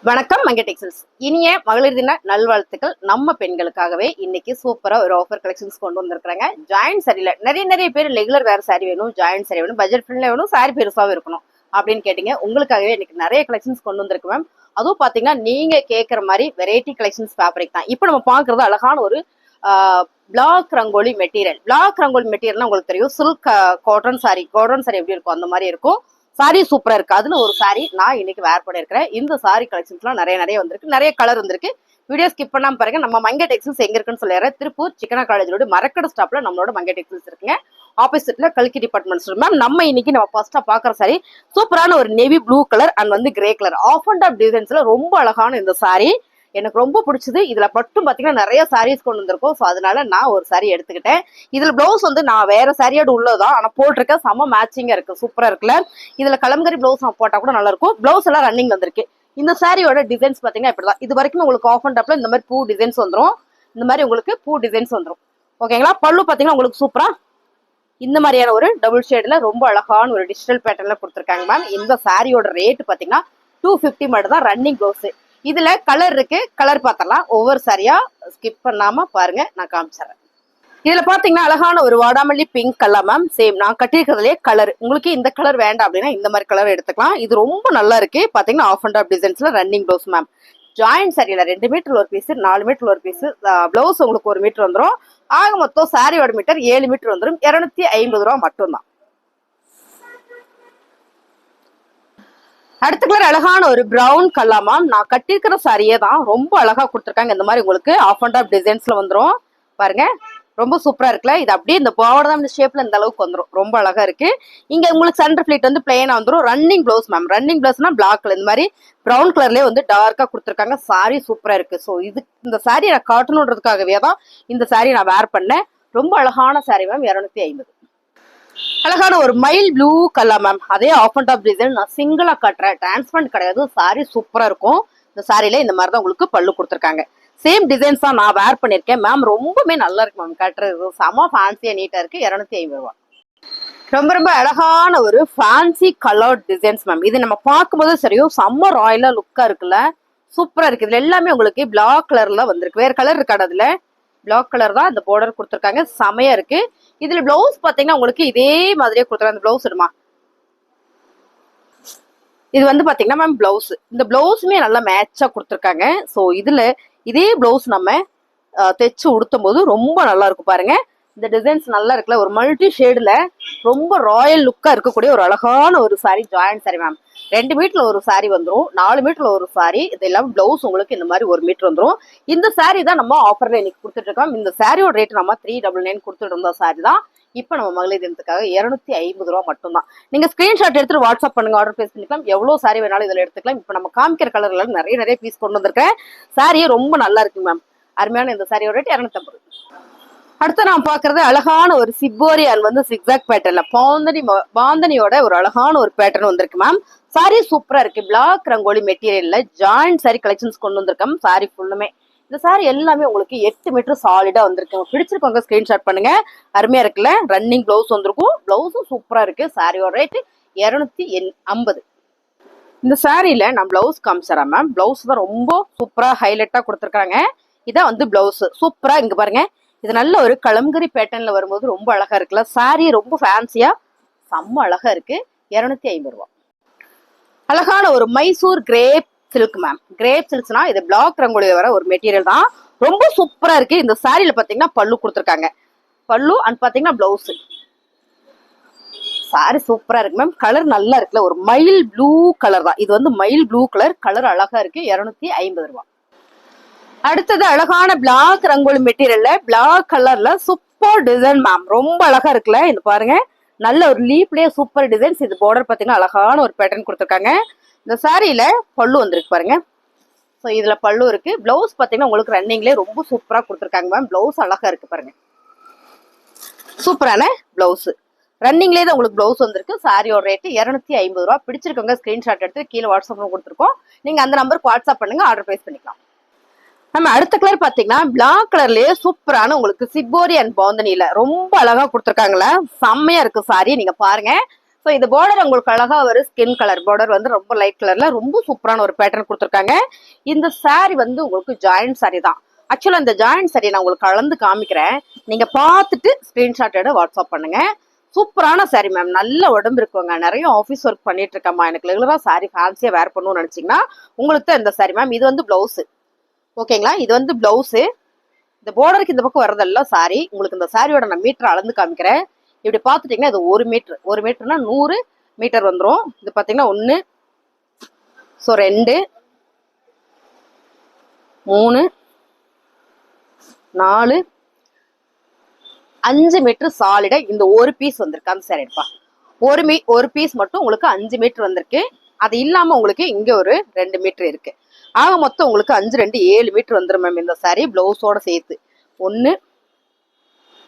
வணக்கம் மங்கை டெக்ஸ்டைல்ஸ். இனிய மகளிர் தின நல்வாழ்த்துக்கள். நம்ம பெண்களுக்காகவே இன்னைக்கு சூப்பரா ஒரு ஆஃபர் கலெக்ஷன்ஸ் கொண்டு வந்திருக்காங்க. ஜாயிண்ட் சாரியில நிறைய பேர் ரெகுலர் வேற சாரி வேணும், ஜாயிண்ட் சாரி வேணும், பட்ஜெட் ஃப்ரெண்ட்ல வேணும், சாரி பெருசாவும் இருக்கணும் அப்படின்னு கேட்டீங்க. உங்களுக்காகவே இன்னைக்கு நிறைய கலெக்ஷன்ஸ் கொண்டு வந்திருக்கு மேம். அதுவும் பாத்தீங்கன்னா நீங்க கேட்கற மாதிரி வெரைட்டி கலெக்ஷன்ஸ் ஃபேப்ரிக் தான். இப்போ நம்ம பாக்குறது அழகான ஒரு black rangoli material. Black rangoli மெட்டீரியல்னா உங்களுக்கு தெரியும், சில்க் காட்டன் சாரி எப்படி இருக்கும் அந்த மாதிரி இருக்கும். சாரி சூப்பரா இருக்கு. அதுல ஒரு சாரி நான் இன்னைக்கு வேர் பண்ணிருக்கிறேன். இந்த சாரி கலெக்ஷன்ஸ்லாம் நிறைய வந்திருக்கு, நிறைய கலர் வந்திருக்கு. வீடியோ ஸ்கிப் பண்ணாம பாருங்க. நம்ம மங்கை டெக்ஸ்டைல்ஸ் எங்க இருக்குன்னு சொல்லிடுறேன். திருப்பூர் சிக்கனா காலேஜோட மரக்கடை ஸ்டாப்ல நம்மளோட மங்கை டெக்ஸ்டைல்ஸ் இருக்குங்க. ஆப்போசிட்ல கல்கி டிபார்ட்மெண்ட் ஸ்டோர் மேம். நம்ம இன்னைக்கு ஃபர்ஸ்டா பாக்குற சாரி சூப்பரான ஒரு navy blue colour and grey colour half and half டிசைன்ஸ்ல ரொம்ப அழகான இந்த சாரி எனக்கு ரொம்ப பிடிச்சது. இதுல மட்டும் பாத்தீங்கன்னா நிறைய சாரீஸ் கொண்டு வந்திருக்கும். ஸோ அதனால நான் ஒரு சாரி எடுத்துக்கிட்டேன். இதுல பிளவுஸ் நான் வேற சாரியோட உள்ளதான், ஆனா போட்டிருக்க செம்ம மேட்சிங்கா இருக்கு, சூப்பரா இருக்குல்ல. இதுல கலம்கரி பிளவுஸ் நான் போட்டா கூட நல்லா இருக்கும். பிளவுஸ் எல்லாம் ரன்னிங் வந்திருக்கு. இந்த சாரியோட டிசைன்ஸ் பாத்தீங்கன்னா இப்படிதான். இது வரைக்கும் உங்களுக்கு ஆஃப் அண்ட் டாப்ல இந்த மாதிரி பூ டிசைன்ஸ் வந்துடும். இந்த மாதிரி உங்களுக்கு பூ டிசைன்ஸ் வந்துடும். ஓகேங்களா. பல்லு பாத்தீங்கன்னா உங்களுக்கு சூப்பரா இந்த மாதிரியான ஒரு டபுள் ஷேட்ல ரொம்ப அழகான ஒரு டிஜிட்டல் பேட்டர்ன்ல கொடுத்துருக்காங்க மேம். இந்த சாரியோட ரேட் பாத்தீங்கன்னா 250 மட்டும் தான் ரன்னிங் பிளவுஸ். இதுல கலர் இருக்கு, கலர் பார்த்தலாம். ஒவ்வொரு சாரியா ஸ்கிப் பண்ணாம பாருங்க, நான் காமிச்சிடறேன். இதுல பாத்தீங்கன்னா அழகான ஒரு வாடாமல்லி பிங்க் கலர் மேம். சேம் நான் கட்டியிருக்கிறதுலே கலர். உங்களுக்கு இந்த கலர் வேண்டாம் அப்படின்னா இந்த மாதிரி கலர் எடுத்துக்கலாம். இது ரொம்ப நல்லா இருக்கு. பாத்தீங்கன்னா ஆஃப் அண்ட் ஆஃப் டிசைன்ஸ்ல ரன்னிங் பிளவுஸ் மேம். ஜாயிண்ட் சாரியில 2 மீட்டர் ஒரு பீஸ், 4 மீட்டர் ஒரு பீஸ், பிளவுஸ் உங்களுக்கு 1 மீட்டர் வந்துடும். ஆக மொத்தம் சாரியோட மீட்டர் 7 மீட்டர் வந்துடும். 250 ரூபா மட்டும்தான். அடுத்த கலர் அழகான ஒரு பிரவுன் கலர் மேம். நான் கட்டிருக்கிற சாரியே தான், ரொம்ப அழகா கொடுத்துருக்காங்க. இந்த மாதிரி உங்களுக்கு ஆஃப் அண்ட் ஆஃப் டிசைன்ஸ்ல வந்துடும். பாருங்க, ரொம்ப சூப்பரா இருக்குல்ல. இது அப்படியே இந்த பாவாடை இந்த ஷேப்ல இந்த அளவுக்கு வந்துடும். ரொம்ப அழகா இருக்கு. இங்க உங்களுக்கு சென்டர் பிளேட் பிளெயினா வந்துடும். Running blouse ma'am. ரன்னிங் பிளவுஸ்னா பிளாக்ல இந்த மாதிரி பிரவுன் கலர்லயே டார்க்கா கொடுத்துருக்காங்க. சாரி சூப்பரா இருக்கு. ஸோ இந்த சாரி நான் காட்டணுன்றதுக்காகவே தான் இந்த சாரி நான் வேர் பண்ணேன். ரொம்ப அழகான சாரி மேம். 250. அழகான ஒரு மைல் ப்ளூ கலர் மேம். அதே ஆஃப் அண்ட் ஆஃப் டிசைன் நான் சிங்கிளா காட்டுறேன், டிரான்ஸ்பரண்ட் கிடையாது. சாரி சூப்பரா இருக்கும். இந்த சாரியில இந்த மாதிரி தான் உங்களுக்கு பல்லு கொடுத்துருக்காங்க. சேம் டிசைன்ஸ் தான் நான் வேர் பண்ணிருக்கேன் மேம். ரொம்பவே நல்லா இருக்கு மேம். கட்டுறது செம ஃபேன்சியா நீட்டா இருக்கு. 250 ரூபா. ரொம்ப அழகான ஒரு ஃபேன்சி கலர் டிசைன்ஸ் மேம். இது நம்ம பார்க்கும்போது சரியும் செம்ம ராயலா லுக்கா இருக்குல்ல, சூப்பரா இருக்கு. இதுல எல்லாமே உங்களுக்கு பிளாக் கலர்ல வந்திருக்கு. வேற கலர் இருக்காது, அதுல பிளாக் கலர் தான் இந்த பார்டர் கொடுத்துருக்காங்க. செமையா இருக்கு. இதுல பிளவுஸ் பாத்தீங்கன்னா உங்களுக்கு இதே மாதிரியே கொடுத்துருக்காங்க. இந்த பிளவுஸ் இடுமா, இது பாத்தீங்கன்னா மேம் பிளவுஸ். இந்த பிளவுஸுமே நல்லா மேட்சா கொடுத்துருக்காங்க. ஸோ இதுல இதே பிளவுஸ் நம்ம தைச்சு உடுத்தும் போது ரொம்ப நல்லா இருக்கும். பாருங்க, இந்த டிசைன்ஸ் நல்லா இருக்குல்ல. ஒரு மல்டி ஷேடுல ரொம்ப ராயல் லுக்கா இருக்கக்கூடிய ஒரு அழகான ஒரு சாரி, ஜாயிண்ட் சாரி மேம். 2 மீட்டர்ல ஒரு சாரி வந்துடும், 4 மீட்டர்ல ஒரு சாரி. இது எல்லாம் பிளவுஸ் உங்களுக்கு இந்த மாதிரி 1 மீட்டர் வந்துடும். இந்த சாரி தான் நம்ம ஆஃபர்ல இன்னைக்கு கொடுத்துட்டு இருக்கோம். இந்த சாரியோட ரேட் நம்ம 399 கொடுத்துட்டு இருந்த சாரி தான் இப்போ நம்ம மகளிர் தினத்துக்காக 250 ரூபா மட்டும்தான். நீங்க ஸ்கிரீன்ஷாட் எடுத்துட்டு வாட்ஸ்அப் பண்ணுங்க, ஆர்டர் பிளேஸ் பண்ணிக்கலாம். எவ்வளவு சாரி வேணாலும் இதுல எடுத்துக்கலாம். இப்போ நம்ம காமிக்கிற கலர்ல நிறைய பீஸ் கொண்டு வந்திருக்கேன். சாரியே ரொம்ப நல்லா இருக்கு மேம். அருமையான இந்த சாரியோட ரேட் 250. அடுத்து நான் பாக்குறது அழகான ஒரு சிப்போரி அண்ட் சிக்ஸாக் பேட்டர்ல பாந்தனியோட ஒரு அழகான ஒரு பேட்டர்ன் வந்திருக்கு மேம். சாரி சூப்பரா இருக்கு. பிளாக் ரங்கோலி மெட்டீரியல்ல ஜாயிண்ட் சாரி கலெக்ஷன்ஸ் கொண்டு வந்திருக்கோம். சாரி ஃபுல்லுமே இந்த சாரி எல்லாமே உங்களுக்கு 8 மீட்டர் சாலிடா வந்திருக்கு. பிடிச்சிருக்கவங்க ஸ்கிரீன்ஷாட் பண்ணுங்க. அருமையா இருக்குல்ல. ரன்னிங் பிளவுஸ் வந்திருக்கும். பிளவுஸும் சூப்பரா இருக்கு. சாரியோட ரேட் 250. இந்த சாரியில நான் பிளவுஸ் காமிச்சிடறேன் மேம். பிளவுஸ் தான் ரொம்ப சூப்பரா ஹைலைட்டா கொடுத்துருக்காங்க. இதான் பிளவுஸ் சூப்பரா. இங்க பாருங்க, இது நல்ல ஒரு கலம்கரி பேட்டர்ன்ல வரும்போது ரொம்ப அழகா இருக்குல்ல. சாரி ரொம்ப ஃபேன்சியா செம்ம அழகா இருக்கு. 250 ரூபா. அழகான ஒரு Mysore crepe silk ma'am. Crepe சில்க்ஸ்னா இது பிளாக் ரங்கோலியில வர ஒரு மெட்டீரியல் தான். ரொம்ப சூப்பரா இருக்கு. இந்த சாரியில பாத்தீங்கன்னா பல்லு கொடுத்துருக்காங்க. பல்லு அண்ட் பாத்தீங்கன்னா பிளவுஸ். சாரி சூப்பரா இருக்கு மேம். கலர் நல்லா இருக்குல்ல. ஒரு மயில் ப்ளூ கலர் தான் இது. மயில் ப்ளூ கலர். கலர் அழகா இருக்கு. 250 ரூபா. அடுத்தது அழகான பிளாக் ரங்கோலி மெட்டீரியல்ல பிளாக் கலர்ல சூப்பர் டிசைன் மேம். ரொம்ப அழகா இருக்குல்ல. இது பாருங்க, நல்ல ஒரு லீப்லயே சூப்பர் டிசைன்ஸ். இது பார்டர் பாத்தீங்கன்னா அழகான ஒரு பேட்டர்ன் கொடுத்துருக்காங்க. இந்த சாரியில பல்லு வந்திருக்கு பாருங்க. ஸோ இதுல பல்லு இருக்கு. பிளவுஸ் பாத்தீங்கன்னா உங்களுக்கு ரன்னிங்லேயே ரொம்ப சூப்பரா கொடுத்துருக்காங்க மேம். பிளவுஸ் அழகா இருக்கு பாருங்க. சூப்பரான பிளவுஸ். ரன்னிங்லேயே தான் உங்களுக்கு பிளவுஸ் வந்திருக்கு. சாரியோட ரேட் 250 ரூபா. பிடிச்சிருக்கவங்க ஸ்கிரீன்ஷாட் எடுத்து கீழே வாட்ஸ்அப்ல கொடுத்துருக்கோம். நீங்க அந்த நம்பருக்கு வாட்ஸ்அப் பண்ணுங்க, ஆர்டர் பிளேஸ் பண்ணிக்கலாம். நம்ம அடுத்த கலர் பாத்தீங்கன்னா பிளாக் கலர்லயே சூப்பரான உங்களுக்கு சிப்போரி அண்ட் பாந்தனியில ரொம்ப அழகா கொடுத்துருக்காங்களா. செம்மையா இருக்கு சாரி. நீங்க பாருங்க, ஸோ இந்த பார்டர் உங்களுக்கு அழகா ஒரு ஸ்கின் கலர் பார்டர் வந்து ரொம்ப லைட் கலர்ல ரொம்ப சூப்பரான ஒரு பேட்டர்ன் கொடுத்துருக்காங்க. இந்த சாரி வந்து உங்களுக்கு ஜாயிண்ட் சாரி தான். ஆக்சுவலா இந்த ஜாயிண்ட் சாரி நான் உங்களுக்கு கலந்து காமிக்கிறேன். நீங்க பார்த்துட்டு ஸ்கிரீன்ஷாட் எடுத்து வாட்ஸ்அப் பண்ணுங்க. சூப்பரான சாரி மேம். நல்ல உடம்பு இருக்குங்க. நிறைய ஆஃபீஸ் ஒர்க் பண்ணிட்டு இருக்கேம்மா, எனக்கு ரெகுலரா சாரி ஃபேன்சியா வேர் பண்ணணும்னு நினைச்சீங்கன்னா உங்களுக்கு தான் இந்த சாரி மேம். இது வந்து பிளவுஸ். ஓகேங்களா, இது வந்து பிளவுஸ். இந்த பார்டருக்கு இந்த பக்கம் வரதெல்லாம் சாரி. உங்களுக்கு இந்த சாரியோட நான் மீட்டர் அளந்து காமிக்கிறேன். இப்படி பார்த்துட்டீங்கன்னா இது 1 மீட்டர். 1 மீட்டர்னா 100 மீட்டர் வந்துடும். இது பார்த்தீங்கன்னா 1, ஸோ 2, 3, 4, 5 மீட்டர் சாலிடா இந்த ஒரு பீஸ் வந்திருக்கு. அந்த சாரி எடுப்பா, ஒரு பீஸ் மட்டும் உங்களுக்கு 5 மீட்டர் வந்திருக்கு. அது இல்லாம உங்களுக்கு இங்க ஒரு 2 மீட்டர் இருக்கு. ஆக மொத்தம் உங்களுக்கு 5, 2, 7 மீட்டர் வந்துடும் மேம் இந்த சாரி பிளவுஸோட சேர்த்து. 1,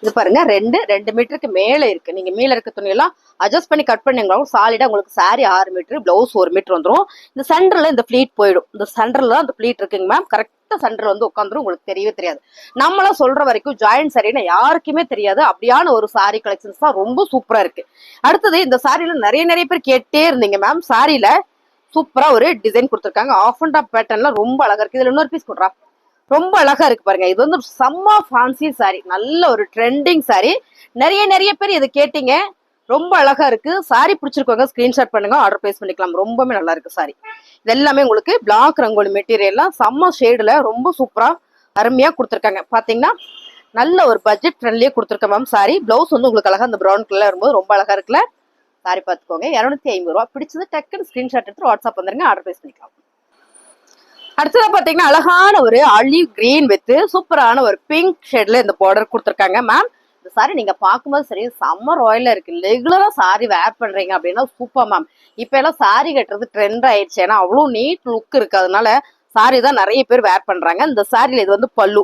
இது பாருங்க 2 மீட்டருக்கு மேல இருக்கு. நீங்க மேல இருக்க துணியெல்லாம் அட்ஜஸ்ட் பண்ணி கட் பண்ணீங்களும் சாலிடா உங்களுக்கு சாரி 6 மீட்டர், பிளவுஸ் 1 மீட்டர் வந்துடும். இந்த சென்டர்ல இந்த பிளீட் போயிடும். இந்த சென்டர்ல தான் இந்த பிளீட் இருக்குங்க மேம். கரெக்டா சென்டர் வந்து உட்காந்துரும். உங்களுக்கு தெரியவே தெரியாது. நம்மள சொல்ற வரைக்கும் ஜாயிண்ட் சாரின்னு யாருக்குமே தெரியாது. அப்படியான ஒரு சாரி கலெக்ஷன்ஸ் தான் ரொம்ப சூப்பரா இருக்கு. அடுத்தது இந்த சாரியில நிறைய பேர் கேட்டே இருந்தீங்க மேம். சாரியில சூப்பரா ஒரு டிசைன் கொடுத்துருக்காங்க. ஆஃப் அண்ட் டாப் பேட்டர்ன்ல ரொம்ப அழகா இருக்கு. இதுல இன்னொரு பீஸ் கொடுறா, ரொம்ப அழகா இருக்கு பாருங்க. இது வந்து செம்ம ஃபேன்சி சாரி, நல்ல ஒரு ட்ரெண்டிங் சாரி. நிறைய பேர் இதை கேட்டீங்க. ரொம்ப அழகா இருக்கு. சாரி பிடிச்சிருக்கவங்க ஸ்கிரீன்ஷாட் பண்ணுங்க, ஆர்டர் பிளேஸ் பண்ணிக்கலாம். ரொம்பவே நல்லா இருக்கு சாரி. இது எல்லாமே உங்களுக்கு பிளாக் ரங்கோலி மெட்டீரியல்லாம் செம்ம ஷேடுல ரொம்ப சூப்பரா அருமையா கொடுத்துருக்காங்க. பாத்தீங்கன்னா நல்ல ஒரு பட்ஜெட் ஃப்ரெண்ட்லியே கொடுத்துருக்கேன் மேம் சாரி. பிளவுஸ் வந்து உங்களுக்கு அழகா அந்த ப்ரௌன் கலர்ல வரும்போது ரொம்ப அழகா இருக்குல்ல. சாரி பார்த்துக்கோங்க. 250 ரூபா. பிடிச்சது டக்குன்னு ஸ்கிரீன்ஷாட் எடுத்து வாட்ஸ்அப் வந்துருங்க, ஆர்டர் பிளேஸ் பண்ணிக்கலாம். அடுத்ததா பாத்தீங்கன்னா அழகான ஒரு ஆலிவ் கிரீன் வித் சூப்பரான ஒரு பிங்க் ஷேட்ல இந்த பார்டர் கொடுத்துருக்காங்க மேம். இந்த சாரி நீங்க பார்க்கும்போது சரி செம்ம ராயலா இருக்கு. ரெகுலரா சாரி வேர் பண்றீங்க அப்படின்னா சூப்பர் மேம். இப்ப எல்லாம் சாரி கட்டுறது ட்ரெண்ட் ஆயிடுச்சு. ஏன்னா அவ்வளவு நீட் லுக் இருக்கு. அதனால சாரி தான் நிறைய பேர் வேர் பண்றாங்க. இந்த சாரியில இது வந்து பல்லு.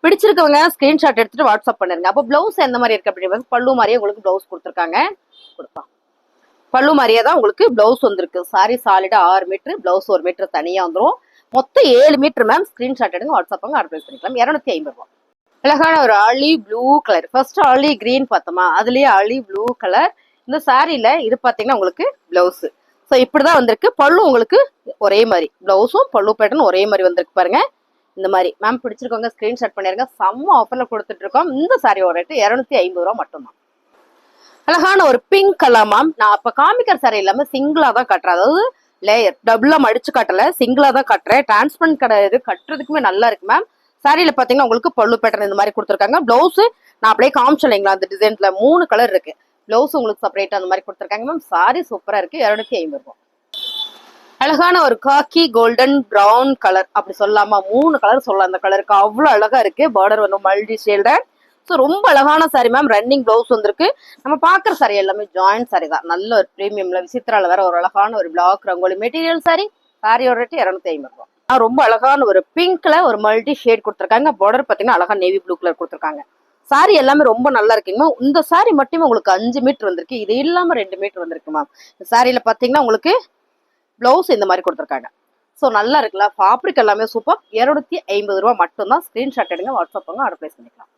பிடிச்சிருக்கவங்க ஸ்கிரீன்ஷாட் எடுத்துட்டு வாட்ஸ்அப் பண்ணிருங்க. அப்போ பிளவுஸ் எந்த மாதிரி இருக்கு அப்படின்னு பல்லு மாதிரியே உங்களுக்கு பிளவுஸ் கொடுத்துருக்காங்க. பல்லு மாதிரியே தான் உங்களுக்கு பிளவுஸ் வந்திருக்கு. சாரி சாலிடா 6 மீட்டர், பிளவுஸ் 1 மீட்டர் தனியா வந்துடும். மொத்தம் 7 மீட்டர் மேம். ஸ்கிரீன்ஷாட் எடுங்க, வாட்ஸ்அப் ஆர்டர் பிளேஸ் பண்ணிக்கலாம். 250 ரூபா. அழகான ஒரு olive blue colour. First olive green பார்த்தோமா, அதுலயே ஆலிவ் ப்ளூ கலர். இந்த சாரியில இது பாத்தீங்கன்னா உங்களுக்கு பிளவுஸ். ஸோ இப்படிதான் வந்திருக்கு. பல்லு உங்களுக்கு ஒரே மாதிரி, பிளவுஸும் பல்லு பேட்டர்ன் ஒரே மாதிரி வந்திருக்கு பாருங்க. இந்த மாதிரி மேம் பிடிச்சிருக்கவங்க ஸ்கிரீன்ஷாட் பண்ணிருங்க. செம்ம ஆஃபர்ல கொடுத்துட்டு இருக்கோம். இந்த சாரியோட ரேட்டு 250 ரூபா மட்டும்தான். அழகான ஒரு பிங்க் கலர் மேம். நான் அப்ப காமிக்கிற சாரி எல்லாமே சிங்கிளா தான் கட்டுறேன். அதாவது லேயர் டபுளா மடிச்சு காட்டல, சிங்கிளா தான் கட்டுறேன். டிரான்ஸ்பரண்ட் கிடையாது, கட்டுறதுக்குமே நல்லா இருக்கு மேம். சாரியில பாத்தீங்கன்னா உங்களுக்கு பல்லு பேட்டர்ன் இந்த மாதிரி கொடுத்துருக்காங்க. பிளவுஸ் நான் அப்படியே காமிச்சலைங்களா, அந்த டிசைன்ல 3 கலர் இருக்கு. பிளவுஸ் உங்களுக்கு செப்பரேட்டா அந்த மாதிரி கொடுத்துருக்காங்க மேம். சாரி சூப்பரா இருக்கு. 250 ரூபாய். அழகான ஒரு காக்கி கோல்டன் பிரவுன் கலர் அப்படி சொல்லாமா, 3 கலர் சொல்லலாம். அந்த கலருக்கு அவ்வளவு அழகா இருக்கு. பார்டர் வந்து மல்டி ஷேல்டர். ஸோ ரொம்ப அழகான சாரி மேம். ரன்னிங் பிளவுஸ் வந்திருக்கு. நம்ம பாக்குற சாரி எல்லாமே ஜாயிண்ட் சாரி தான். நல்ல ஒரு பிரீமியம்ல விசித்ரால வேற ஒரு அழகான ஒரு பிளாக் ரங்கோலி மெட்டீரியல் சாரி. சாரியோட ரேட்டு 250 ரூபாய். ரொம்ப அழகான ஒரு பிங்க்ல ஒரு மல்டி ஷேட் கொடுத்துருக்காங்க. பார்டர் பாத்தீங்கன்னா அழகா நேவி ப்ளூ கலர் கொடுத்துருக்காங்க. சாரி எல்லாமே ரொம்ப நல்லா இருக்குங்க. இந்த சாரி மட்டுமே உங்களுக்கு 5 மீட்டர் வந்திருக்கு. இது இல்லாம 2 மீட்டர் வந்திருக்கு மேம். இந்த சாரியில பாத்தீங்கன்னா உங்களுக்கு பிளவுஸ் இந்த மாதிரி கொடுத்துருக்காங்க. ஸோ நல்லா இருக்குல்ல. ஃபேப்ரிக் எல்லாமே சூப்பர். 250 ரூபாய் மட்டும்தான். ஸ்கிரீன்ஷாட் எடுங்க, வாட்ஸ்அப் பண்ணுங்க, ஆர்டர் பிளேஸ் பண்ணிக்கலாம்.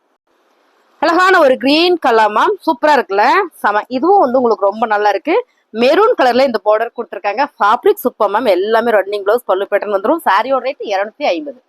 அழகான ஒரு கிரீன் கலர் மேம். சூப்பரா இருக்குல்ல, செம. இதுவும் வந்து உங்களுக்கு ரொம்ப நல்லா இருக்கு. மெரூன் கலர்ல இந்த பார்டர் கொடுத்துருக்காங்க. Fabric super ma'am. எல்லாமே ரன்னிங் பிளவுஸ் பல்லு பேட்டர்ன் வந்துடும். சாரியோட ரேட் 250.